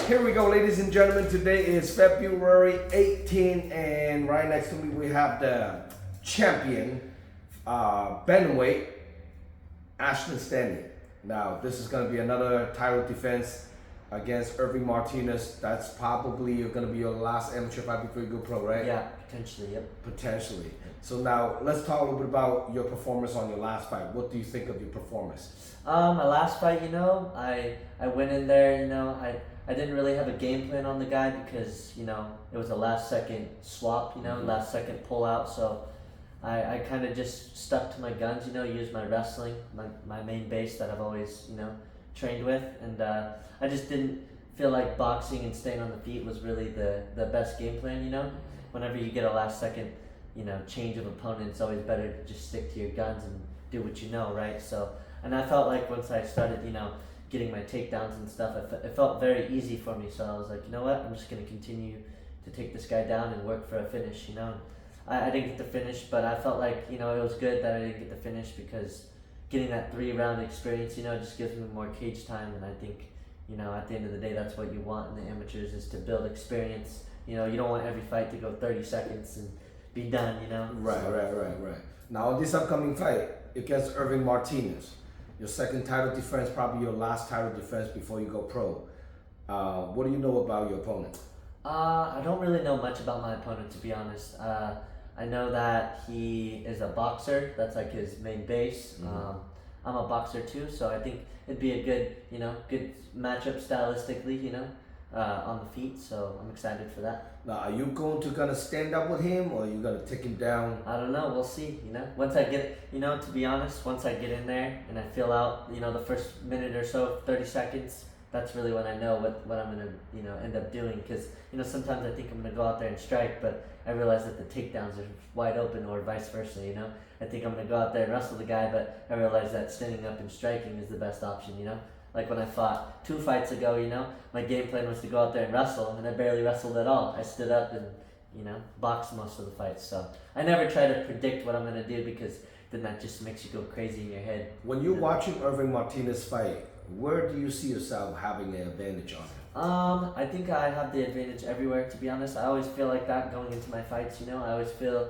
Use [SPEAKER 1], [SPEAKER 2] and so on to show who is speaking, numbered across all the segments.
[SPEAKER 1] here we go, ladies and gentlemen. Today is February 18, and right next to me we have the champion, bantamweight, Ashton Stanley. Now, this is going to be another title defense against Irving Martinez. That's probably going to be your last amateur fight before you go pro, right?
[SPEAKER 2] Yeah, potentially, yep.
[SPEAKER 1] Potentially. So now, let's talk a little bit about your performance on your last fight. What do you think of your performance?
[SPEAKER 2] My last fight, I went in there, I didn't really have a game plan on the guy because, it was a last second swap, last second pull out. So I kind of just stuck to my guns, used my wrestling, my main base that I've always, trained with. And I just didn't feel like boxing and staying on the feet was really the best game plan, Whenever you get a last second, change of opponent, it's always better to just stick to your guns and do what you know, right? So, and I felt like once I started, getting my takedowns and stuff, it felt very easy for me. So I was like, you know what, I'm just going to continue to take this guy down and work for a finish, I didn't get the finish, but I felt like, it was good that I didn't get the finish because getting that 3-round experience, just gives me more cage time. And I think, at the end of the day, that's what you want in the amateurs is to build experience. You don't want every fight to go 30 seconds and be done,
[SPEAKER 1] Right. Now, on this upcoming fight against Irving Martinez, your second title defense, probably your last title defense before you go pro. What do you know about your opponent?
[SPEAKER 2] I don't really know much about my opponent, to be honest. I know that he is a boxer. That's like his main base.
[SPEAKER 1] Mm-hmm.
[SPEAKER 2] I'm a boxer too, so I think it'd be a good, good matchup stylistically, on the feet. So I'm excited for that.
[SPEAKER 1] Now, are you going to stand up with him, or are you gonna take him down?
[SPEAKER 2] I don't know. We'll see. Once I get, to be honest, once I get in there and I feel out, the first minute or so, 30 seconds, that's really when I know what I'm gonna, end up doing. Because, sometimes I think I'm gonna go out there and strike, but I realize that the takedowns are wide open, or vice versa. I think I'm gonna go out there and wrestle the guy, but I realize that standing up and striking is the best option. Like when I fought 2 fights ago, my game plan was to go out there and wrestle, and I barely wrestled at all. I stood up and, boxed most of the fights. So I never try to predict what I'm going to do because then that just makes you go crazy in your head.
[SPEAKER 1] When you're watching Irving Martinez fight, where do you see yourself having an advantage on him?
[SPEAKER 2] I think I have the advantage everywhere, to be honest. I always feel like that going into my fights, I always feel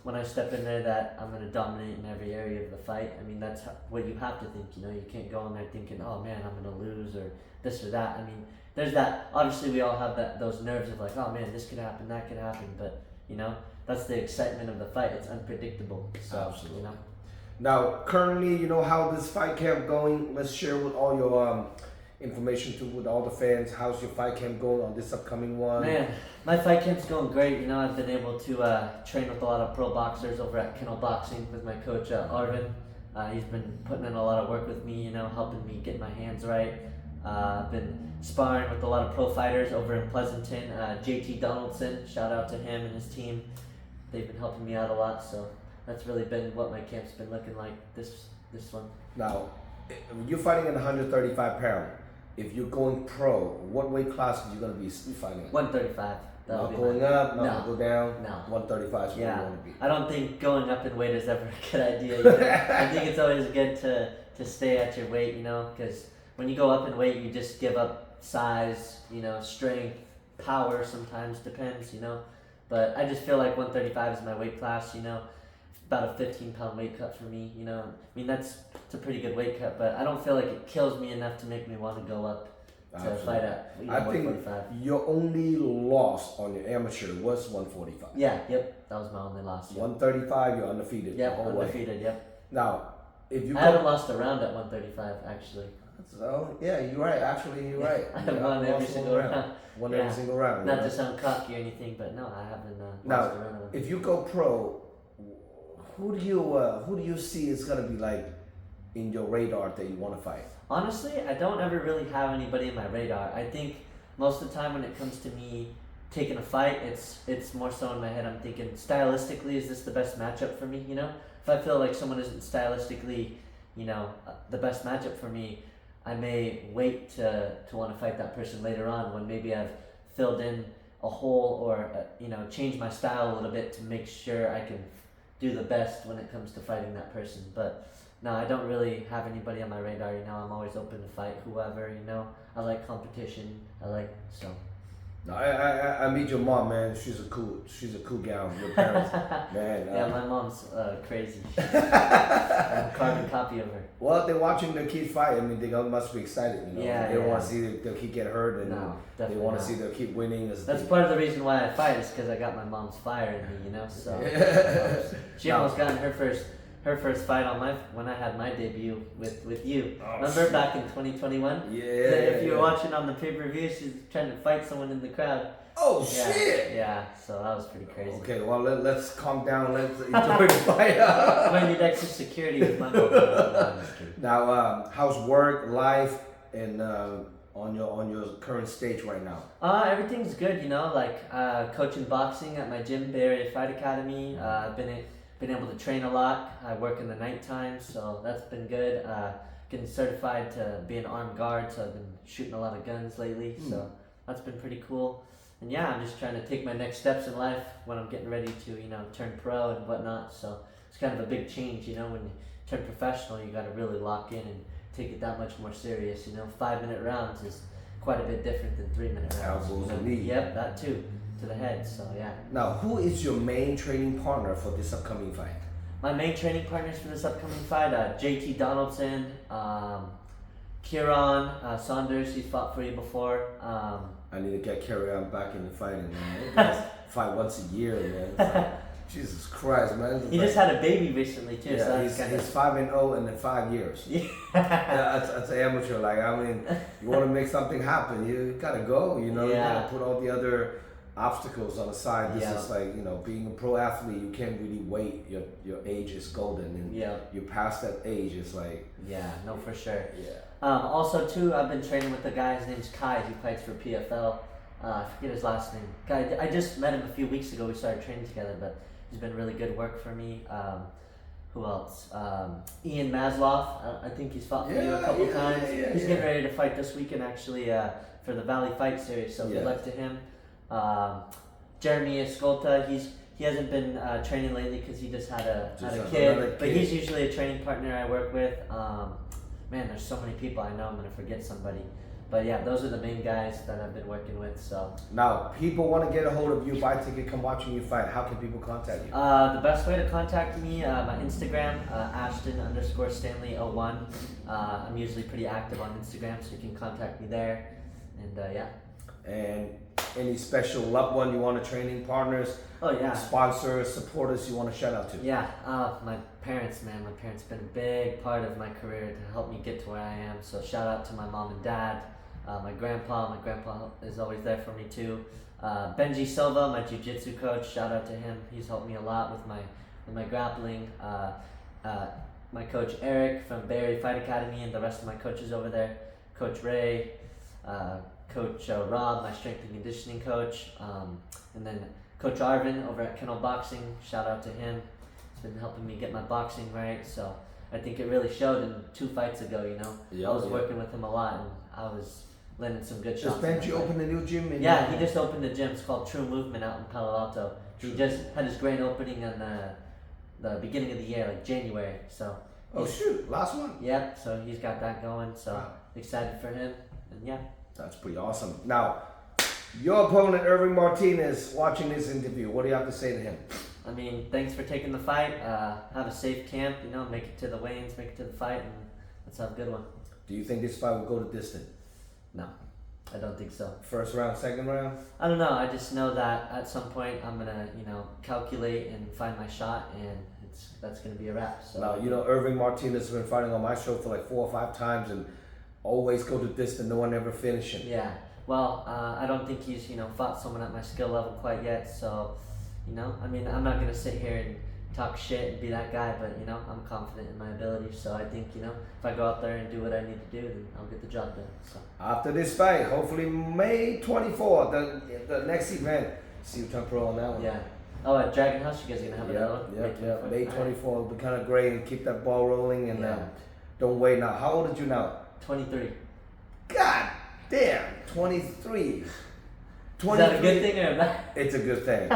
[SPEAKER 2] when I step in there that I'm going to dominate in every area of the fight. I mean, that's what you have to think, you can't go in there thinking, oh man, I'm going to lose or this or that. I mean, there's that, obviously we all have those nerves of like, oh man, this could happen, that could happen, but that's the excitement of the fight. It's unpredictable. So,
[SPEAKER 1] absolutely. Now, currently, how this fight camp going. Let's share with all your information with all the fans. How's your fight camp going on this upcoming one?
[SPEAKER 2] Man, my fight camp's going great. I've been able to train with a lot of pro boxers over at Kennel Boxing with my coach, Arvin. He's been putting in a lot of work with me, helping me get my hands right. I've been sparring with a lot of pro fighters over in Pleasanton. JT Donaldson, shout out to him and his team. They've been helping me out a lot, so that's really been what my camp's been looking like this one.
[SPEAKER 1] Now, you're fighting at 135 pounds. If you're going pro, what weight class are you going to be fighting at?
[SPEAKER 2] 135.
[SPEAKER 1] Not going up, not go down.
[SPEAKER 2] No.
[SPEAKER 1] 135 is where you want to be.
[SPEAKER 2] I don't think going up in weight is ever a good idea. I think it's always good to stay at your weight, because when you go up in weight, you just give up size, strength, power sometimes, depends, But I just feel like 135 is my weight class, about a 15-pound weight cut for me, I mean, it's a pretty good weight cut, but I don't feel like it kills me enough to make me want to go up to fight at 145.
[SPEAKER 1] Think your only loss on your amateur was 145.
[SPEAKER 2] Yeah, yep, that was my only loss. Yep.
[SPEAKER 1] 135, you're undefeated.
[SPEAKER 2] Yep, undefeated, yep.
[SPEAKER 1] Now, if you
[SPEAKER 2] I haven't lost a round at 135, actually.
[SPEAKER 1] So, yeah, you're right. Actually, you're right.
[SPEAKER 2] I have won every single round.
[SPEAKER 1] Won every single round.
[SPEAKER 2] Not to sound cocky or anything, but no, I haven't lost a round.
[SPEAKER 1] If you go pro, who do you see is gonna be like in your radar that you want to fight?
[SPEAKER 2] Honestly, I don't ever really have anybody in my radar. I think most of the time when it comes to me taking a fight, it's more so in my head. I'm thinking stylistically, is this the best matchup for me? If I feel like someone isn't stylistically, the best matchup for me, I may wait to want to fight that person later on when maybe I've filled in a hole or changed my style a little bit to make sure I can do the best when it comes to fighting that person. But no, I don't really have anybody on my radar. I'm always open to fight whoever. I like competition. So.
[SPEAKER 1] No, I meet your mom, man. She's a cool gal. Your parents, man.
[SPEAKER 2] Yeah, my mom's crazy. I'm a carbon copy of her.
[SPEAKER 1] Well, they're watching their kids fight. I mean, they must be excited.
[SPEAKER 2] Yeah,
[SPEAKER 1] they don't want to see their kid get hurt, and
[SPEAKER 2] no,
[SPEAKER 1] they want to see their kid winning.
[SPEAKER 2] That's part of the reason why I fight, is because I got my mom's fire in me. So she almost got in her first fight when I had my debut with you.
[SPEAKER 1] Oh,
[SPEAKER 2] Remember
[SPEAKER 1] shit.
[SPEAKER 2] back in 2021?
[SPEAKER 1] Yeah.
[SPEAKER 2] If you were watching on the pay-per-view, she's trying to fight someone in the crowd.
[SPEAKER 1] Oh
[SPEAKER 2] Yeah,
[SPEAKER 1] shit!
[SPEAKER 2] yeah, so that was pretty crazy.
[SPEAKER 1] Okay, well let's calm down. Let's enjoy the fight.
[SPEAKER 2] I'm gonna need extra security with my mobile. No, I'm just kidding.
[SPEAKER 1] Now, how's work, life, and on your current stage right now?
[SPEAKER 2] Everything's good. Coaching boxing at my gym, Bay Area Fight Academy. I've been able to train a lot. I work in the nighttime, so that's been good. Getting certified to be an armed guard, so I've been shooting a lot of guns lately. So that's been pretty cool. And yeah, I'm just trying to take my next steps in life when I'm getting ready to, turn pro and whatnot. So it's kind of a big change, when you turn professional, you got to really lock in and take it that much more serious. 5-minute rounds is quite a bit different than 3-minute rounds.
[SPEAKER 1] Elbows and knees.
[SPEAKER 2] Yep, that too, to the head. So yeah.
[SPEAKER 1] Now, who is your main training partner for this upcoming fight?
[SPEAKER 2] My main training partners for this upcoming fight, JT Donaldson, Kieran Saunders, he's fought for you before.
[SPEAKER 1] I need to get Carrie on back in the fighting, man. You guys fight once a year, man. It's like, Jesus Christ, man.
[SPEAKER 2] He just had a baby recently too.
[SPEAKER 1] Yeah,
[SPEAKER 2] so
[SPEAKER 1] he's 5-0 in the 5 years. Yeah, that's an amateur. Like, I mean, you want to make something happen, you gotta go. You gotta put all the other obstacles on the side. This is like, being a pro athlete, you can't really wait. Your age is golden, and you're past that age. It's like,
[SPEAKER 2] no, for sure.
[SPEAKER 1] Yeah.
[SPEAKER 2] Also too, I've been training with the guy. His name's Kai. He fights for PFL. I forget his last name. Guy, I just met him a few weeks ago. We started training together, but he's been really good work for me. Who else? Ian Masloff. I think he's fought for you a couple times. He's getting ready to fight this weekend, actually, for the Valley Fight Series. So good luck to him. Jeremy Escolta. He hasn't been training lately because he just had a kid. But he's usually a training partner I work with. Man, there's so many people. I know I'm gonna forget somebody. But yeah, those are the main guys that I've been working with. So
[SPEAKER 1] now, people want to get a hold of you, buy a ticket, come watching you fight. How can people contact you?
[SPEAKER 2] The best way to contact me, my Instagram, Ashton_Stanley01. I'm usually pretty active on Instagram, so you can contact me there. And
[SPEAKER 1] And any special loved one you want to training partners?
[SPEAKER 2] Oh yeah.
[SPEAKER 1] Sponsors, supporters you want to shout out to?
[SPEAKER 2] Yeah, my parents, man. My parents been a big part of my career to help me get to where I am. So shout out to my mom and dad. My grandpa is always there for me too. Benji Silva, my jiu-jitsu coach, shout out to him. He's helped me a lot with my grappling. My coach Eric from Bay Area Fight Academy, and the rest of my coaches over there. Coach Ray, Coach Rob, my strength and conditioning coach, and then Coach Arvin over at Kennel Boxing. Shout out to him. He's been helping me get my boxing right. So I think it really showed in 2 fights ago. I was working with him a lot, and I was landing some good shots.
[SPEAKER 1] Just Benji opened a new gym.
[SPEAKER 2] He just opened a gym. It's called True Movement out in Palo Alto. He just had his grand opening on the beginning of the year, like January. So.
[SPEAKER 1] Oh shoot! Last one.
[SPEAKER 2] Yep. So he's got that going. So excited for him, and yeah.
[SPEAKER 1] That's pretty awesome. Now, your opponent, Irving Martinez, watching this interview. What do you have to say to him?
[SPEAKER 2] I mean, thanks for taking the fight. Have a safe camp. Make it to the weigh-ins, make it to the fight, and let's have a good one.
[SPEAKER 1] Do you think this fight will go to distance?
[SPEAKER 2] No, I don't think so.
[SPEAKER 1] First round, second round?
[SPEAKER 2] I don't know. I just know that at some point I'm gonna, calculate and find my shot, and that's gonna be a wrap. So.
[SPEAKER 1] Now, Irving Martinez has been fighting on my show for like 4 or 5 times, and always go to distance. No one ever finish him.
[SPEAKER 2] Yeah. Well, I don't think he's fought someone at my skill level quite yet. So, I'm not gonna sit here and talk shit and be that guy, but I'm confident in my abilities. So I think if I go out there and do what I need to do, then I'll get the job done. So
[SPEAKER 1] after this fight, hopefully May 24th, the next event. See you turn pro on that one.
[SPEAKER 2] Yeah. Oh, at Dragon House, you guys are gonna have another one?
[SPEAKER 1] Yeah. May 24th will be kind of great, and keep that ball rolling, and don't wait now. How old are you now?
[SPEAKER 2] 23.
[SPEAKER 1] God damn, 23.
[SPEAKER 2] Is that a good thing or a bad?
[SPEAKER 1] It's a good thing.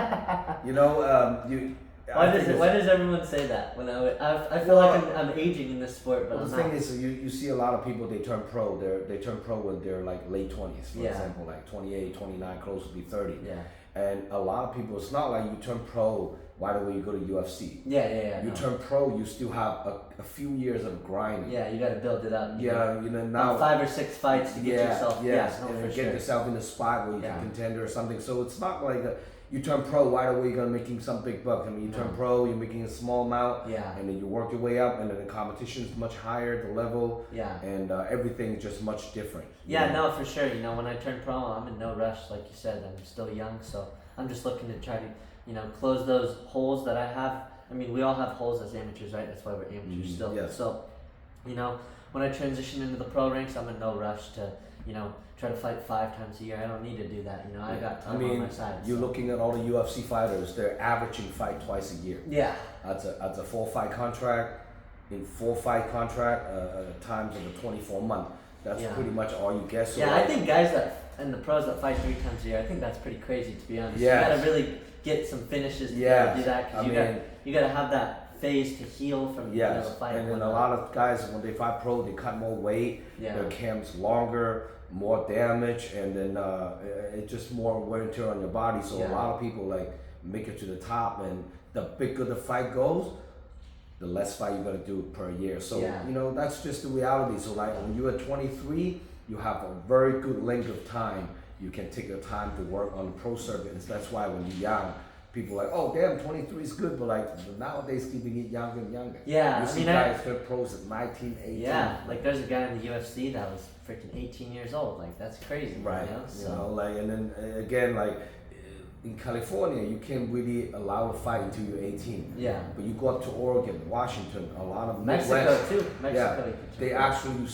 [SPEAKER 2] Why does everyone say that? When I feel like I'm aging in this sport, but
[SPEAKER 1] well, the thing is, you see a lot of people, they turn pro. They turn pro when they're like late 20s, for example, like 28, 29, close to be 30.
[SPEAKER 2] Yeah.
[SPEAKER 1] And a lot of people, it's not like you turn pro right away you go to UFC.
[SPEAKER 2] Yeah.
[SPEAKER 1] You turn pro, you still have a few years of grinding.
[SPEAKER 2] Yeah, you got to build it up.
[SPEAKER 1] Now
[SPEAKER 2] 5 or 6 fights to get yourself.
[SPEAKER 1] Get yourself in the spot where you can contender or something. So it's not like you turn pro right away, you're gonna making some big bucks. I mean, you turn pro, you're making a small amount, and then you work your way up, and then the competition is much higher, the level, and everything is just much different.
[SPEAKER 2] No, for sure. When I turn pro, I'm in no rush, like you said. I'm still young, so I'm just looking to try to, close those holes that I have. I mean, we all have holes as amateurs, right? That's why we're amateurs still.
[SPEAKER 1] Yes.
[SPEAKER 2] So, when I transition into the pro ranks, I'm in no rush to, try to fight 5 times a year. I don't need to do that. I got time on my side.
[SPEAKER 1] You're looking at all the UFC fighters; they're averaging fight twice a year.
[SPEAKER 2] Yeah.
[SPEAKER 1] That's a 4-fight contract. In 4-fight contract, times of a 24-month. That's pretty much all you get. So
[SPEAKER 2] I think guys and the pros that fight 3 times a year, I think that's pretty crazy, to be honest.
[SPEAKER 1] Yeah.
[SPEAKER 2] You gotta really get some finishes to be able to do that, because you gotta have that phase to heal from the fight.
[SPEAKER 1] And then a lot of guys, when they fight pro, they cut more weight. Their camps longer, more damage, and then it's just more wear and tear on your body. So a lot of people make it to the top, and the bigger the fight goes, the less fight you're gonna do per year. So that's just the reality. So when you're at 23, you have a very good length of time. You can take your time to work on the pro circuit, and that's why when you're young, people are like, oh damn, 23 is good, but nowadays keeping it younger and younger.
[SPEAKER 2] Yeah,
[SPEAKER 1] you see guys turn pros at 19, 18.
[SPEAKER 2] Yeah, there's a guy in the UFC that was freaking 18 years old. That's crazy.
[SPEAKER 1] Right. And then again, in California, you can't really allow a fight until you're 18.
[SPEAKER 2] Yeah.
[SPEAKER 1] But you go up to Oregon, Washington, a lot of
[SPEAKER 2] Mexico too.
[SPEAKER 1] They actually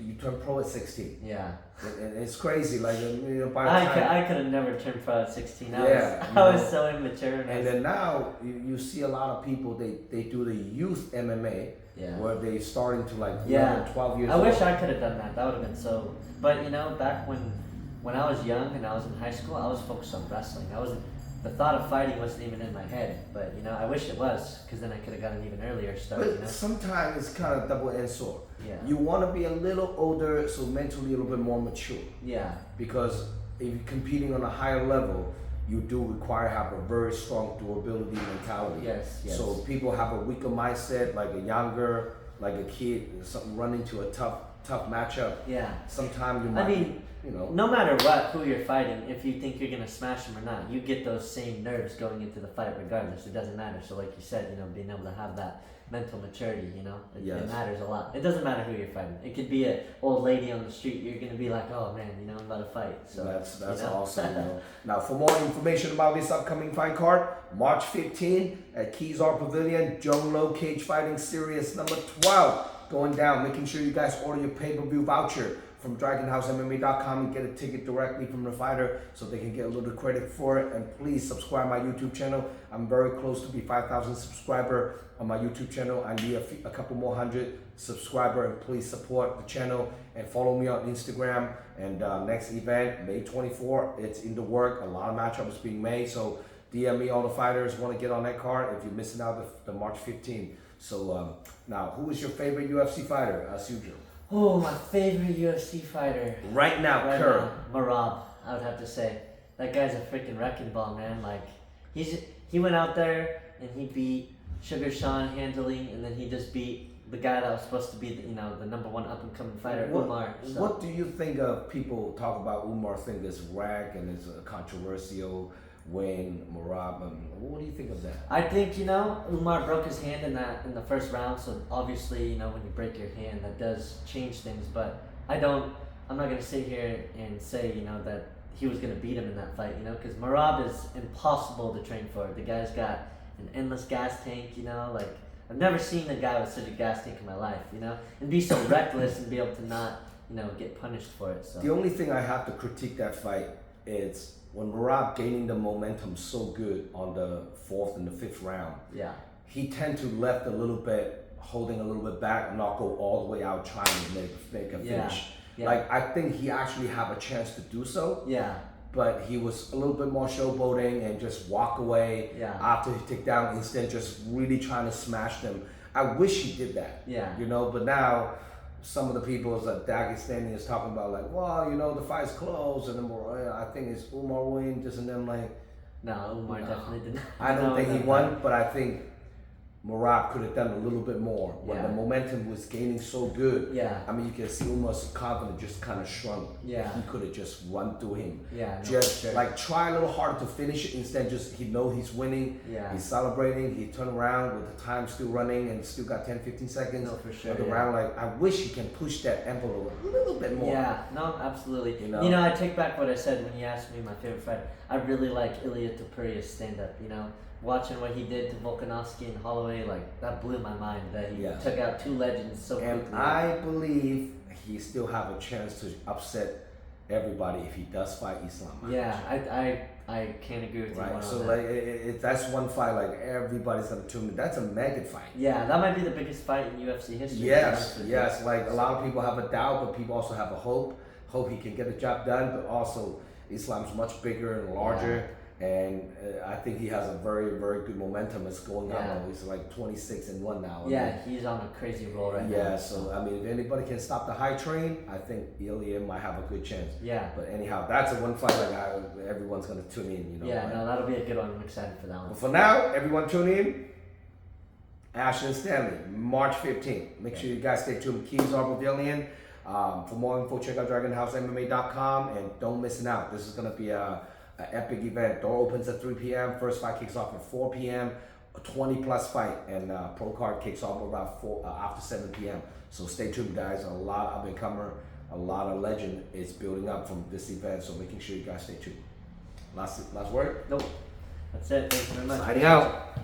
[SPEAKER 1] you turn pro at 16.
[SPEAKER 2] Yeah.
[SPEAKER 1] And it's crazy. By the time
[SPEAKER 2] I could have never turned pro at 16. I was so immature.
[SPEAKER 1] And then now you see a lot of people. They do the youth MMA.
[SPEAKER 2] Yeah.
[SPEAKER 1] Where they starting to 11, 12 years
[SPEAKER 2] I
[SPEAKER 1] old.
[SPEAKER 2] wish I could have done that. That would have been so. But back when I was young and I was in high school, I was focused on wrestling. The thought of fighting wasn't even in my head. But I wish it was, because then I could have got an even earlier start.
[SPEAKER 1] But sometimes it's kind of double-edged sword.
[SPEAKER 2] Yeah.
[SPEAKER 1] You want to be a little older, so mentally a little bit more mature.
[SPEAKER 2] Yeah.
[SPEAKER 1] Because if you're competing on a higher level, you do require to have a very strong durability mentality.
[SPEAKER 2] Yes.
[SPEAKER 1] So people have a weaker mindset, like a younger, like a kid, something run into a tough matchup.
[SPEAKER 2] Yeah.
[SPEAKER 1] Sometimes you might.
[SPEAKER 2] No matter who you're fighting, if you think you're gonna smash them or not, you get those same nerves going into the fight regardless. It doesn't matter. So like you said, being able to have that mental maturity, it matters a lot. It doesn't matter who you're fighting. It could be an old lady on the street. You're gonna be like, oh man, I'm about to fight. So
[SPEAKER 1] that's awesome. Now, for more information about this upcoming fight card, March 15 at Kezar Pavilion, Zhong Cage Fighting Series number 12 going down. Making sure you guys order your pay-per-view voucher from DragonHouseMMA.com and get a ticket directly from the fighter so they can get a little credit for it. And please subscribe my YouTube channel. I'm very close to be 5,000 subscriber on my YouTube channel. I need a couple more hundred subscriber, and please support the channel and follow me on Instagram. And next event, May 24, it's in the work. A lot of matchups being made, so DM me all the fighters want to get on that card if you're missing out the March 15. So now, who is your favorite UFC fighter, as usual?
[SPEAKER 2] Oh, my favorite UFC fighter.
[SPEAKER 1] Right now, current.
[SPEAKER 2] Merab, I would have to say. That guy's a freaking wrecking ball, man. He went out there and he beat Sugar Sean handily, and then he just beat the guy that was supposed to be the number one up and coming fighter, Umar. So.
[SPEAKER 1] What do you think of people talk about Umar, think this rag and it's controversial win, Merab? What do you think of that?
[SPEAKER 2] I think Umar broke his hand in the first round, so obviously when you break your hand, that does change things. But I'm not gonna sit here and say that he was gonna beat him in that fight, because Merab is impossible to train for. The guy's got an endless gas tank, I've never seen a guy with such a gas tank in my life, and be so reckless and be able to not get punished for it. So
[SPEAKER 1] the only thing I have to critique that fight is when Merab gaining the momentum so good on the 4th and the 5th round, he tend to left a little bit, holding a little bit back, and not go all the way out trying to make a finish. I think he actually have a chance to do so.
[SPEAKER 2] Yeah.
[SPEAKER 1] but he was a little bit more showboating and just walk away
[SPEAKER 2] Yeah.
[SPEAKER 1] after he took down, instead just really trying to smash them. I wish he did that.
[SPEAKER 2] Yeah.
[SPEAKER 1] You know, but now some of the people that Dagestani is talking about, like, well, you know, the fight's close, and then I think it's Umar winning, just, and then like,
[SPEAKER 2] No, Umar definitely didn't.
[SPEAKER 1] I don't think he won, but I think Merab could have done a little bit more when the momentum was gaining so good.
[SPEAKER 2] Yeah.
[SPEAKER 1] I mean, you can see Umar's confidence just kind of shrunk.
[SPEAKER 2] Yeah.
[SPEAKER 1] He could have just run through him.
[SPEAKER 2] Yeah. No,
[SPEAKER 1] Just
[SPEAKER 2] for sure.
[SPEAKER 1] like try a little harder to finish it, instead just he know he's winning.
[SPEAKER 2] Yeah.
[SPEAKER 1] He's celebrating. He turned around with the time still running and still got 10, 15 seconds.
[SPEAKER 2] No, for sure.
[SPEAKER 1] Of the round. Like, I wish he can push that envelope a little bit more.
[SPEAKER 2] Yeah, no, absolutely.
[SPEAKER 1] You know?
[SPEAKER 2] I take back what I said when you asked me my favorite fighter. I really like Ilya Topuria's stand-up, Watching what he did to Volkanovski and Holloway, like, that blew my mind, that he took out two legends so quickly.
[SPEAKER 1] And I believe he still have a chance to upset everybody if he does fight Islam.
[SPEAKER 2] Yeah, I can't agree with you.
[SPEAKER 1] Right, so
[SPEAKER 2] on
[SPEAKER 1] like that's one fight like everybody's gonna tune in. That's a mega fight.
[SPEAKER 2] Yeah, that might be the biggest fight in UFC history.
[SPEAKER 1] Yes. Like a lot of people have a doubt, but people also have a hope. Hope he can get the job done, but also Islam's much bigger and larger. And I think he has a very, very good momentum. It's going on. He's like 26-1 now.
[SPEAKER 2] Yeah, he's on a crazy roll right now.
[SPEAKER 1] Yeah, so I mean, if anybody can stop the high train, I think Ilya might have a good chance.
[SPEAKER 2] Yeah.
[SPEAKER 1] But anyhow, that's a one fight like everyone's gonna tune in.
[SPEAKER 2] Yeah, no, that'll be a good one. I'm excited for that one.
[SPEAKER 1] But for now, everyone tune in. Ashton Stanley, March 15th. Make sure you guys stay tuned. Keys are Pavilion. For more info, check out DragonHouseMMA.com, and don't miss it out. This is gonna be an epic event. Door opens at 3 p.m. First fight kicks off at 4 p.m. A 20+ fight, and pro card kicks off about after 7 p.m. So stay tuned, guys. A lot of up-and-comer, a lot of legend is building up from this event. So making sure you guys stay tuned. Last word?
[SPEAKER 2] Nope. That's it. Thank you very much.
[SPEAKER 1] Signing out.